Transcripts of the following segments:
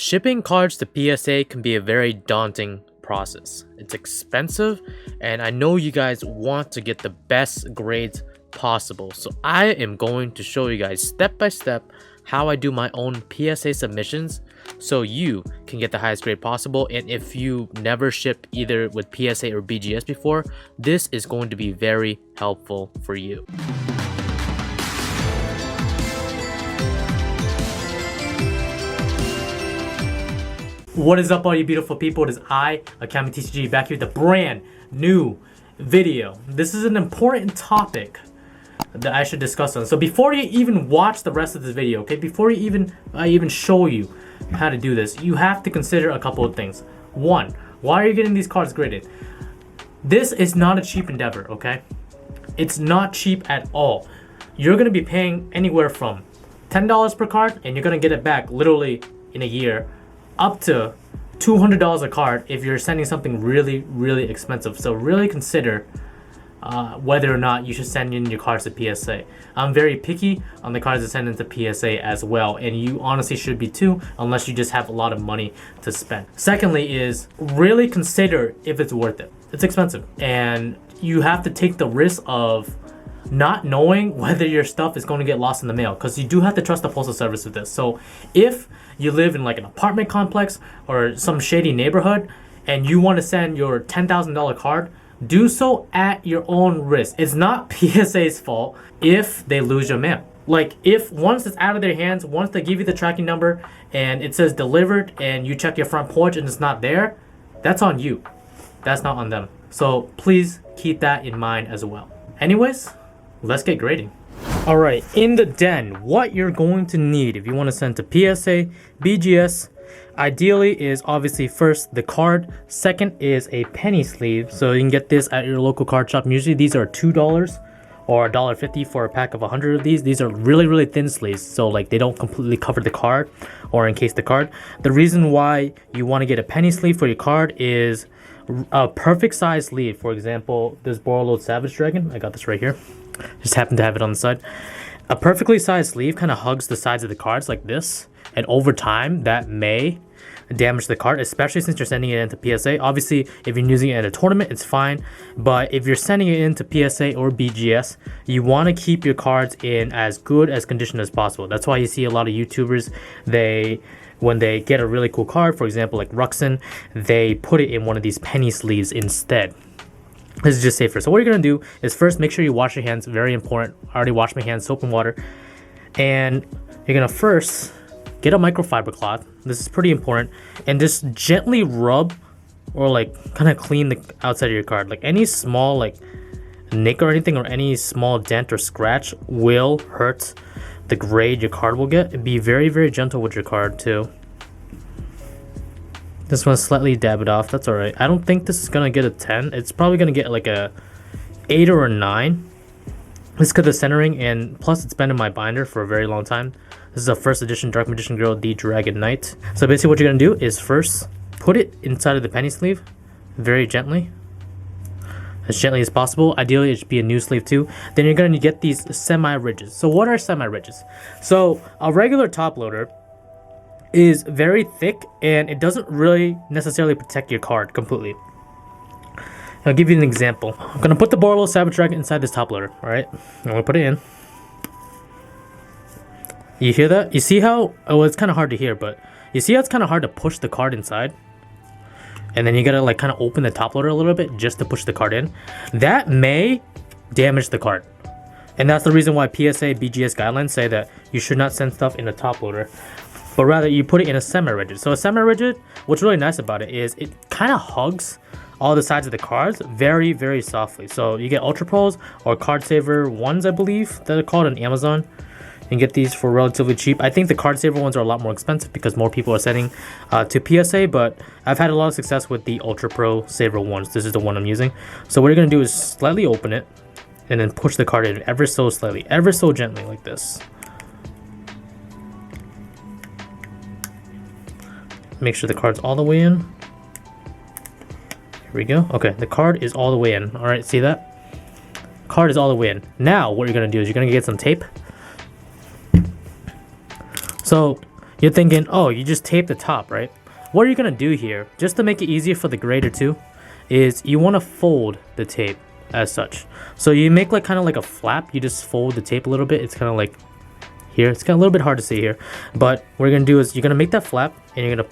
Shipping cards to PSA can be a very daunting process. It's expensive, and I know you guys want to get the best grades possible. So I am going to show you guys step by step how I do my own PSA submissions so you can get the highest grade possible. And if you never shipped either with PSA or BGS before, this is going to be very helpful for you. What is up, all you beautiful people? It is I, AkemiTCG, back here with a brand new video. This is an important topic that I should discuss on. So before you even watch the rest of this video, okay, before you I even show you how to do this, you have to consider a couple of things. One, why are you getting these cards graded? This is not a cheap endeavor, okay? It's not cheap at all. You're gonna be paying anywhere from $10 per card, and you're gonna get it back literally in a year, up to $200 a card if you're sending something really expensive. So really consider whether or not you should send in your cards to PSA. I'm very picky on the cards that send into PSA as well, and you honestly should be too, unless you just have a lot of money to spend. Secondly is really consider if it's worth it. It's expensive, and you have to take the risk of not knowing whether your stuff is going to get lost in the mail, because you do have to trust the postal service with this. So if you live in like an apartment complex or some shady neighborhood and you want to send your $10,000 card, do so at your own risk. It's not PSA's fault if they lose your mail. Like, if once it's out of their hands, once they give you the tracking number and it says delivered and you check your front porch and it's not there, that's on you. That's not on them. So please keep that in mind as well. Anyways, let's get grading. Alright, in the den, what you're going to need if you want to send to PSA, BGS, ideally is obviously first the card. Second is a penny sleeve, so you can get this at your local card shop. Usually these are $2 or $1.50 for a pack of 100 of these. These are really thin sleeves, so like they don't completely cover the card or encase the card. The reason why you want to get a penny sleeve for your card is a perfect size sleeve. For example, this Borreload Savage Dragon, I got this right here, just happen to have it on the side. A perfectly sized sleeve kind of hugs the sides of the cards like this, and over time that may damage the card, especially since you're sending it into PSA. Obviously if you're using it at a tournament, it's fine, but if you're sending it into PSA or BGS, you want to keep your cards in as good as condition as possible. That's why you see a lot of YouTubers, when they get a really cool card, for example like Ruxin, they put it in one of these penny sleeves instead. This is just safer. So what you're going to do is first make sure you wash your hands. Very important. I already washed my hands, soap and water. And you're going to first get a microfiber cloth. This is pretty important. And just gently rub or like kind of clean the outside of your card. Like any small like nick or anything, or any small dent or scratch will hurt the grade your card will get. And be very gentle with your card too. Just want to slightly dab it off. That's alright. I don't think this is gonna get a 10. It's probably gonna get like a 8 or a 9. This is because of centering, and plus it's been in my binder for a very long time. This is a first edition Dark Magician Girl the Dragon Knight. So basically what you're gonna do is first put it inside of the penny sleeve very gently, as gently as possible. Ideally it should be a new sleeve too. Then you're gonna get these semi-ridges. So what are semi-ridges? So a regular top loader is very thick and it doesn't really necessarily protect your card completely. I'll give you an example. I'm gonna put the Borreload Savage Dragon inside this top loader. Alright, I'm gonna put it in. You hear that? You see how, oh, it's kind of hard to hear, but you see how it's kind of hard to push the card inside? And then you gotta like kind of open the top loader a little bit just to push the card in. That may damage the card. And that's the reason why PSA BGS guidelines say that you should not send stuff in a top loader, but rather you put it in a semi-rigid. So a semi-rigid, what's really nice about it is it kind of hugs all the sides of the cards very softly. So you get Ultra Pros or Card Saver ones, I believe that are called on Amazon. You can get these for relatively cheap. I think the Card Saver ones are a lot more expensive because more people are sending to PSA, but I've had a lot of success with the Ultra Pro Saver ones. This is the one I'm using. So what you're gonna do is slightly open it and then push the card in ever so slightly, ever so gently like this. Make sure the card's all the way in. Here we go. Okay, the card is all the way in. Alright, see that? Card is all the way in. Now, what you're going to do is you're going to get some tape. So, You're thinking, oh, you just tape the top, right? What you're gonna do here, just to make it easier for the grader too, is you want to fold the tape as such. So you make like kind of like a flap. You just fold the tape a little bit. It's kind of like here. It's kind of a little bit hard to see here, but what you're gonna do is you're gonna make that flap and you're gonna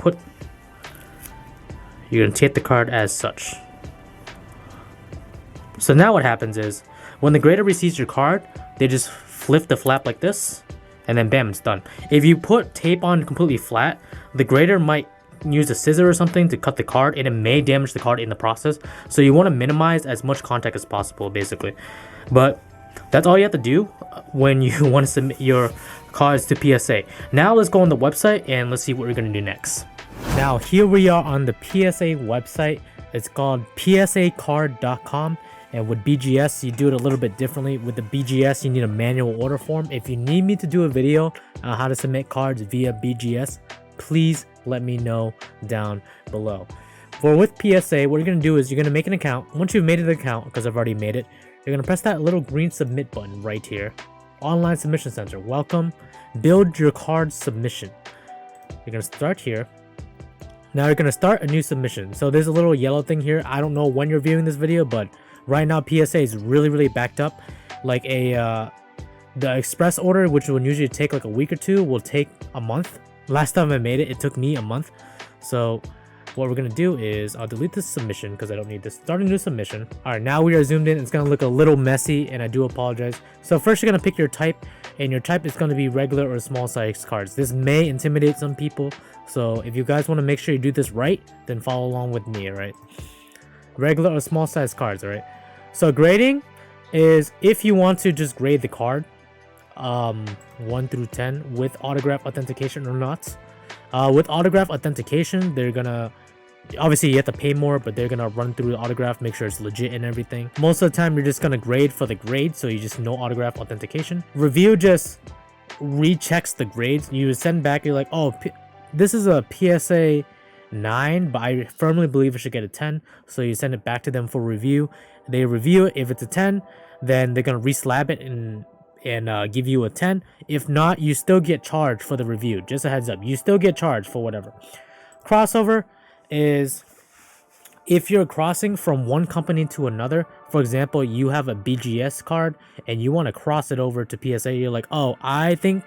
tape the card as such. So now what happens is when the grader receives your card, they just flip the flap like this, and then bam, it's done. If you put tape on completely flat, the grader might use a scissor or something to cut the card, and it may damage the card in the process. So you want to minimize as much contact as possible, basically. But that's all you have to do when you want to submit your cards to PSA. Now let's go on the website and let's see what we're going to do next. Now here we are on the PSA website. It's called psacard.com. And with BGS, you do it a little bit differently. With the BGS, you need a manual order form. If you need me to do a video on how to submit cards via BGS, please let me know down below. For with PSA, what you're going to do is you're going to make an account. Once you've made an account, because I've already made it, you're going to press that little green submit button right here. Online Submission Center. Welcome. Build your card submission. You're going to start here. Now you're going to start a new submission. So there's a little yellow thing here. I don't know when you're viewing this video, but right now PSA is really backed up. Like the express order, which will usually take like a week or two, will take a month. Last time I made it, it took me a month. So what we're gonna do is I'll delete this submission because I don't need this. Start a new submission. All right, now we are zoomed in. It's gonna look a little messy, and I do apologize. So first you're gonna pick your type, and your type is gonna be regular or small size cards. This may intimidate some people, so if you guys want to make sure you do this right, then follow along with me. All right, regular or small size cards. All right. So grading is if you want to just grade the card 1 through 10 with autograph authentication or not. With autograph authentication, they're gonna obviously you have to pay more, but they're gonna run through the autograph, make sure it's legit and everything. Most of the time you're just gonna grade for the grade, so you just no autograph authentication. Review just rechecks the grades. You send back, you're like, oh, this is a PSA 9, but I firmly believe it should get a 10. So you send it back to them for review. They review it. If it's a 10, then they're gonna reslab it and give you a 10. If not, you still get charged for the review. Just a heads up, you still get charged for whatever. Crossover is if you're crossing from one company to another. For example, you have a BGS card and you want to cross it over to PSA. You're like, oh, I think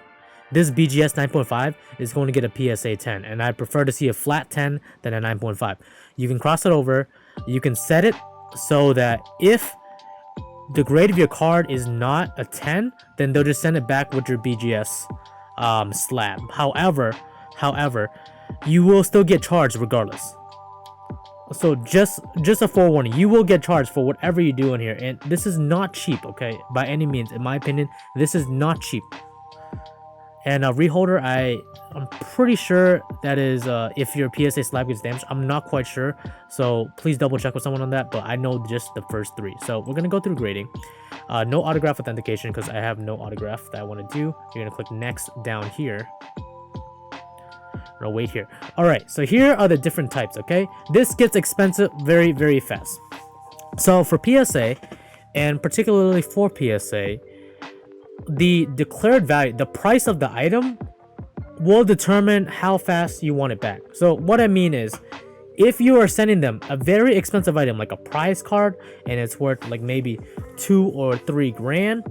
this BGS 9.5 is going to get a PSA 10, and I prefer to see a flat 10 than a 9.5. You can cross it over. You can set it so that if the grade of your card is not a 10, then they'll just send it back with your BGS slab. However, you will still get charged regardless. So just a forewarning, you will get charged for whatever you do in here, and this is not cheap, okay? By any means, in my opinion, this is not cheap. And a reholder, I'm pretty sure that is if your PSA slab gets damaged. I'm not quite sure, so please double check with someone on that, but I know just the first 3. So we're gonna go through grading. No autograph authentication because I have no autograph that I want to do. You're gonna click next down here. No, wait here. All right, so here are the different types. Okay, this gets expensive very fast. So for PSA, and particularly for PSA, the declared value, the price of the item, will determine how fast you want it back. So what I mean is, if you are sending them a very expensive item like a prize card and it's worth like maybe 2 or 3 grand,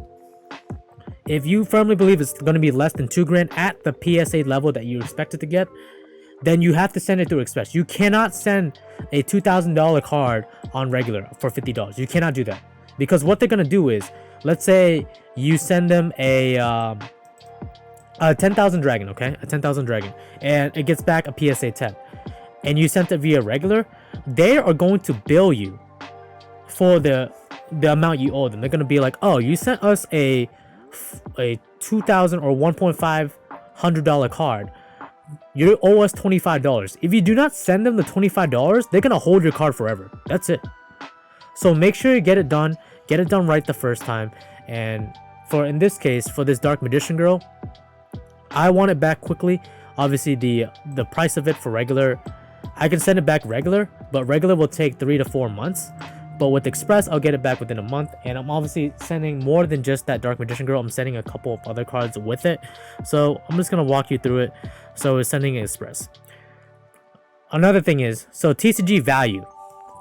if you firmly believe it's going to be less than 2 grand at the PSA level that you expect it to get, then you have to send it through Express. You cannot send a $2,000 card on regular for $50. You cannot do that, because what they're going to do is, let's say you send them a 10,000 dragon, okay? A 10,000 dragon, and it gets back a PSA 10, and you sent it via regular, they are going to bill you for the amount you owe them. They're going to be like, oh, you sent us a 2,000 or $1,500 card. You owe us $25. If you do not send them the $25, they're going to hold your card forever. That's it. So make sure you get it done right the first time. And for, in this case, for this Dark Magician girl, I want it back quickly. Obviously the price of it for regular, I can send it back regular, but regular will take 3 to 4 months. But with Express, I'll get it back within a month. And I'm obviously sending more than just that Dark Magician Girl. I'm sending a couple of other cards with it. So I'm just going to walk you through it. So we're sending Express. Another thing is, so TCG value,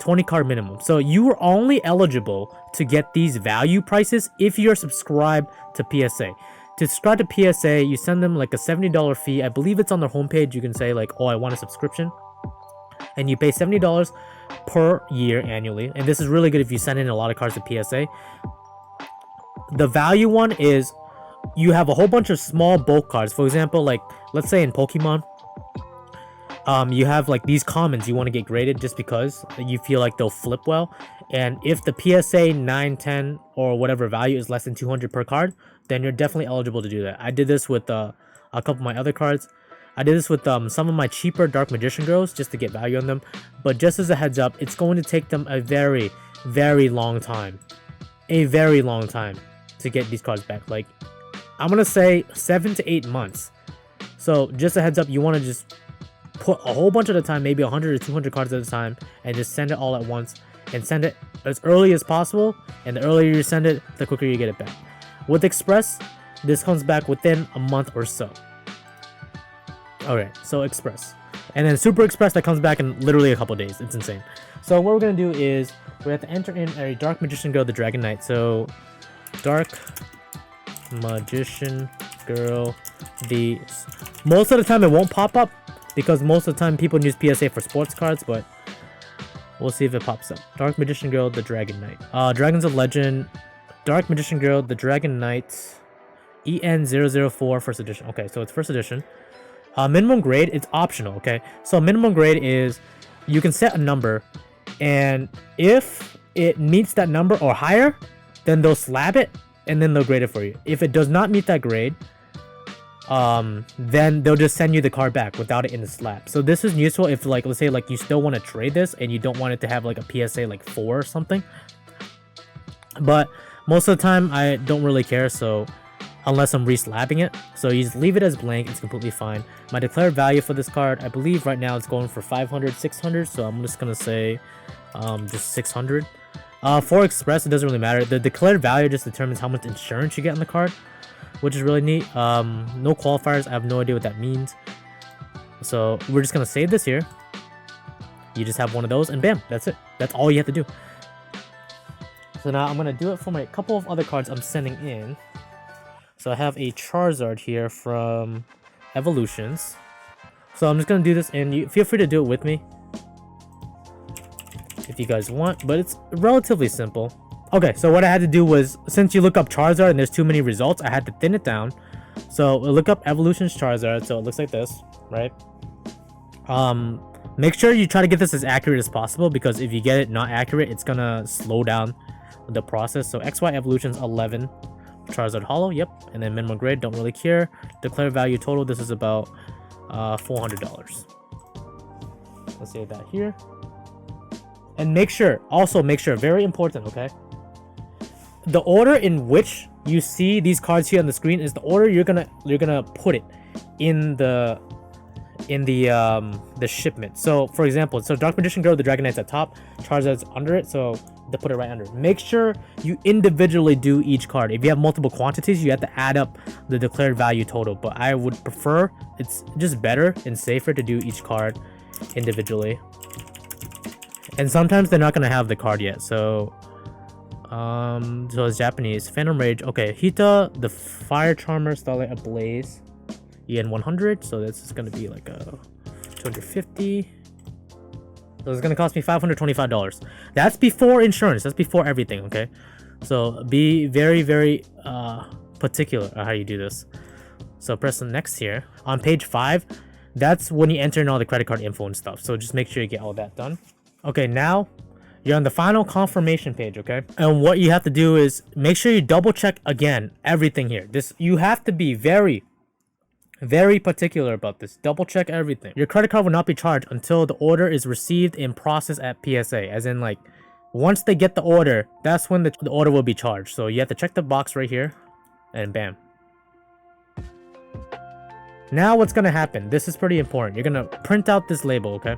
20 card minimum. So you are only eligible to get these value prices if you're subscribed to PSA. To subscribe to PSA, you send them like a $70 fee. I believe it's on their homepage. You can say like, oh, I want a subscription. And you pay $70 per year annually. And this is really good if you send in a lot of cards to PSA. The value one is you have a whole bunch of small bulk cards. For example, like let's say in Pokemon, you have like these commons you want to get graded just because you feel like they'll flip well. And if the PSA 9, 10 or whatever value is less than 200 per card, then you're definitely eligible to do that. I did this with a couple of my other cards. I did this with some of my cheaper Dark Magician Girls just to get value on them. But just as a heads up, it's going to take them a very, very long time. A very long time to get these cards back. Like, I'm going to say 7 to 8 months. So just a heads up, you want to just put a whole bunch at a time, maybe 100 or 200 cards at a time, and just send it all at once. And send it as early as possible. And the earlier you send it, the quicker you get it back. With Express, this comes back within a month or so. Okay, so Express. And then Super Express, that comes back in literally a couple days. It's insane. So what we're going to do is we have to enter in a Dark Magician Girl, the Dragon Knight. So Dark Magician Girl, the... Most of the time it won't pop up because most of the time people use PSA for sports cards, but we'll see if it pops up. Dark Magician Girl, the Dragon Knight. Dragons of Legend, Dark Magician Girl, the Dragon Knight, EN004, first edition. Okay, so it's first edition. Minimum grade, it's optional, okay? So minimum grade is you can set a number, and if it meets that number or higher, then they'll slab it, and then they'll grade it for you. If it does not meet that grade, then they'll just send you the card back without it in the slab. So this is useful if, like, let's say, like, you still want to trade this, and you don't want it to have, like, a PSA, like, 4 or something. But most of the time, I don't really care, so... unless I'm re-slabbing it. So you just leave it as blank, it's completely fine. My declared value for this card, I believe right now it's going for 500, 600, so I'm just gonna say just 600. For Express, it doesn't really matter. The declared value just determines how much insurance you get on the card, which is really neat. No qualifiers, I have no idea what that means. So we're just gonna save this here. You just have one of those, and bam, that's it. That's all you have to do. So now I'm gonna do it for my couple of other cards I'm sending in. So I have a Charizard here from Evolutions. So I'm just going to do this, and you feel free to do it with me if you guys want, but it's relatively simple. Okay, so what I had to do was, since you look up Charizard and there's too many results, I had to thin it down. So we'll look up Evolutions Charizard, so it looks like this, right? Make sure you try to get this as accurate as possible, because if you get it not accurate, it's going to slow down the process. So XY Evolutions 11. Charizard Holo, yep. And then minimum grade, don't really care. Declared value total, this is about $400. Let's save that here. And make sure, very important, okay? The order in which you see these cards here on the screen is the order you're gonna put it in the shipment. So for example, so Dark Magician Girl, the Dragon Knight's at top, Charizard's under it, so they put it right under. Make sure you individually do each card. If you have multiple quantities, you have to add up the declared value total, but I would prefer, it's just better and safer to do each card individually. And sometimes they're not gonna have the card yet, so so it's Japanese. Phantom Rage, okay. Hita, the Fire Charmer, Starlight Ablaze, EN 100, so this is gonna be like a 250. So it's gonna cost me $525. That's before insurance. That's before everything. Okay, so be very, very particular on how you do this. So press the next here on page 5. That's when you enter in all the credit card info and stuff. So just make sure you get all that done. Okay, now you're on the final confirmation page. Okay, and what you have to do is make sure you double check again everything here. This, you have to be very particular about this. Double check everything. Your credit card will not be charged until the order is received and processed at PSA. As in, like, once they get the order, that's when the order will be charged. So you have to check the box right here, and bam. Now what's gonna happen? This is pretty important. You're gonna print out this label, okay?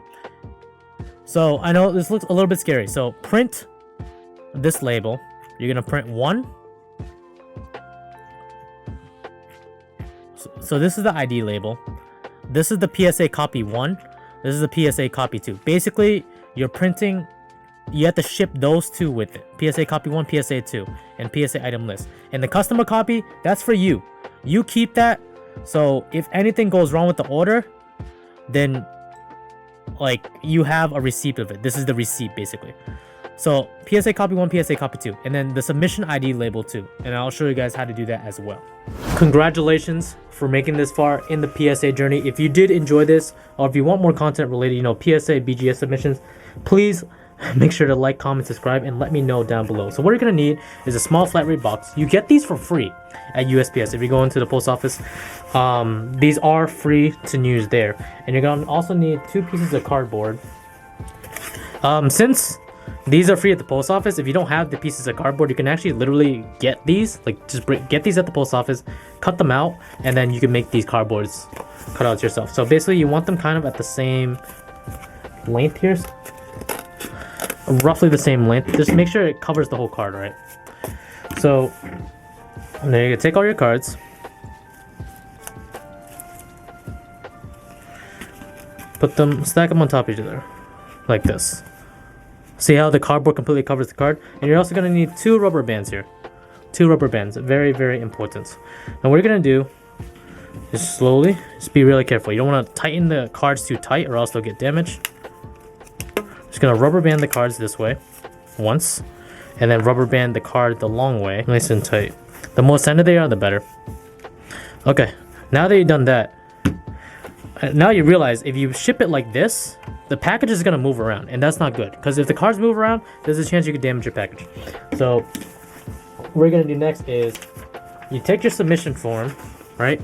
So I know this looks a little bit scary. So print this label. You're gonna print one. So this is the ID label. This is the PSA copy 1. This is the PSA copy 2. Basically, you're printing, you have to ship those two with it. PSA copy 1, PSA 2, and PSA item list. And the customer copy, that's for you. You keep that. So if anything goes wrong with the order, then like you have a receipt of it. This is the receipt basically. So PSA copy 1, PSA copy 2, and then the submission ID label too. And I'll show you guys how to do that as well. Congratulations for making this far in the PSA journey. If you did enjoy this, or if you want more content related, PSA, BGS submissions, please make sure to like, comment, subscribe, and let me know down below. So what you're gonna need is a small flat rate box. You get these for free at USPS if you go into the post office. These are free to use there. And you're gonna also need 2 pieces of cardboard. Since these are free at the post office, if you don't have the pieces of cardboard, you can actually literally get these, get these at the post office, cut them out, and then you can make these cardboards cutouts yourself. So basically you want them kind of at the same length here, roughly the same length. Just make sure it covers the whole card, right? So and then you can take all your cards, stack them on top of each other like this. See how the cardboard completely covers the card? And you're also going to need 2 rubber bands here. 2 rubber bands. Very, very important. Now what you're going to do is slowly, just be really careful. You don't want to tighten the cards too tight or else they'll get damaged. Just going to rubber band the cards this way once. And then rubber band the card the long way. Nice and tight. The more centered they are, the better. Okay. Now that you've done that, now you realize if you ship it like this, the package is going to move around, and that's not good, because if the cards move around, there's a chance you could damage your package. So what we're going to do next is you take your submission form, right,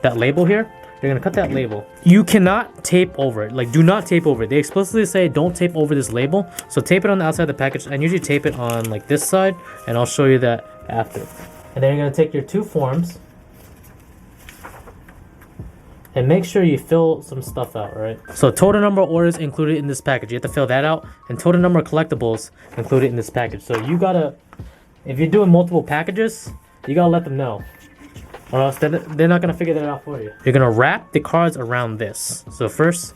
that label here, you're going to cut that label. You cannot tape over it. Like, do not tape over it. They explicitly say don't tape over this label, so tape it on the outside of the package, and usually tape it on like this side, and I'll show you that after. And then you're going to take your 2 forms and make sure you fill some stuff out, right? So total number of orders included in this package, you have to fill that out, and total number of collectibles included in this package. So you gotta, if you're doing multiple packages, you gotta let them know, or else they're not gonna figure that out for you. You're gonna wrap the cards around this. So first,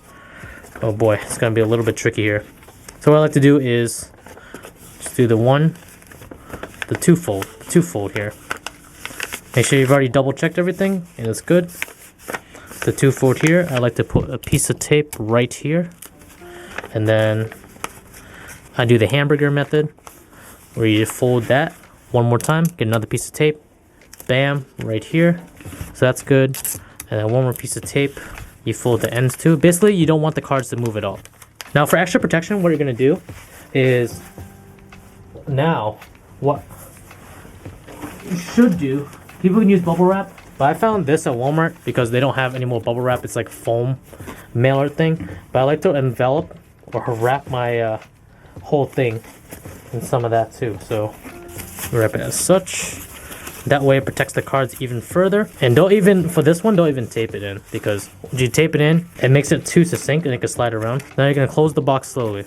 oh boy, it's gonna be a little bit tricky here. So what I like to do is just do the two-fold here. Make sure you've already double-checked everything and it's good. The 2-fold here, I like to put a piece of tape right here, and then I do the hamburger method where you just fold that one more time, get another piece of tape, bam, right here. So that's good. And then one more piece of tape, you fold the ends too. Basically you don't want the cards to move at all. Now for extra protection, what you're gonna do is, now what you should do, people can use bubble wrap, but I found this at Walmart because they don't have any more bubble wrap. It's like foam mailer thing. But I like to envelop or wrap my whole thing in some of that too. So wrap it as such. That way it protects the cards even further. And don't even, for this one, don't even tape it in, because when you tape it in, it makes it too succinct and it can slide around. Now you're going to close the box slowly.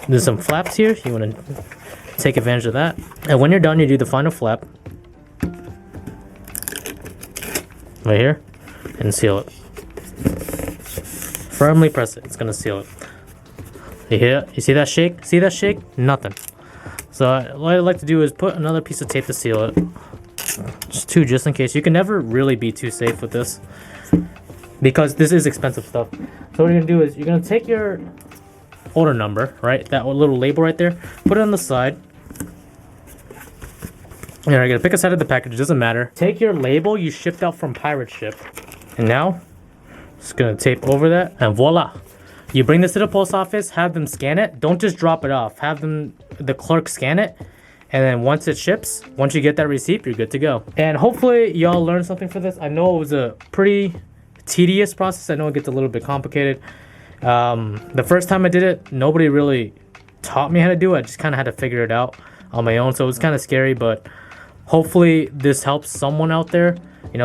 There's some flaps here. You want to take advantage of that. And when you're done, you do the final flap. Right here, and seal it. Firmly press it. It's gonna seal it. You hear? You see that shake? See that shake? Nothing. So what I like to do is put another piece of tape to seal it. Just 2, just in case. You can never really be too safe with this, because this is expensive stuff. So what you're gonna do is you're gonna take your order number, right? That little label right there. Put it on the side. And you're gonna pick a side of the package, it doesn't matter. Take your label you shipped out from Pirate Ship, and now just gonna tape over that, and voila. You bring this to the post office, have them scan it. Don't just drop it off. Have the clerk scan it, and then once it ships, once you get that receipt, you're good to go. And hopefully y'all learned something for this. I know it was a pretty tedious process. I know it gets a little bit complicated. The first time I did it, nobody really taught me how to do it. I just kind of had to figure it out on my own, so it was kind of scary, but hopefully this helps someone out there.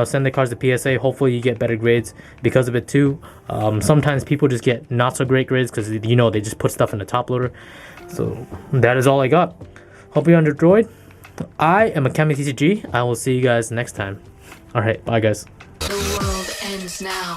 Send the cards to PSA. Hopefully you get better grades because of it too. Sometimes people just get not so great grades because they just put stuff in the top loader. So that is all I got. Hope you enjoyed. I am AkemiTCG. I will see you guys next time. Alright, bye guys. The world ends now.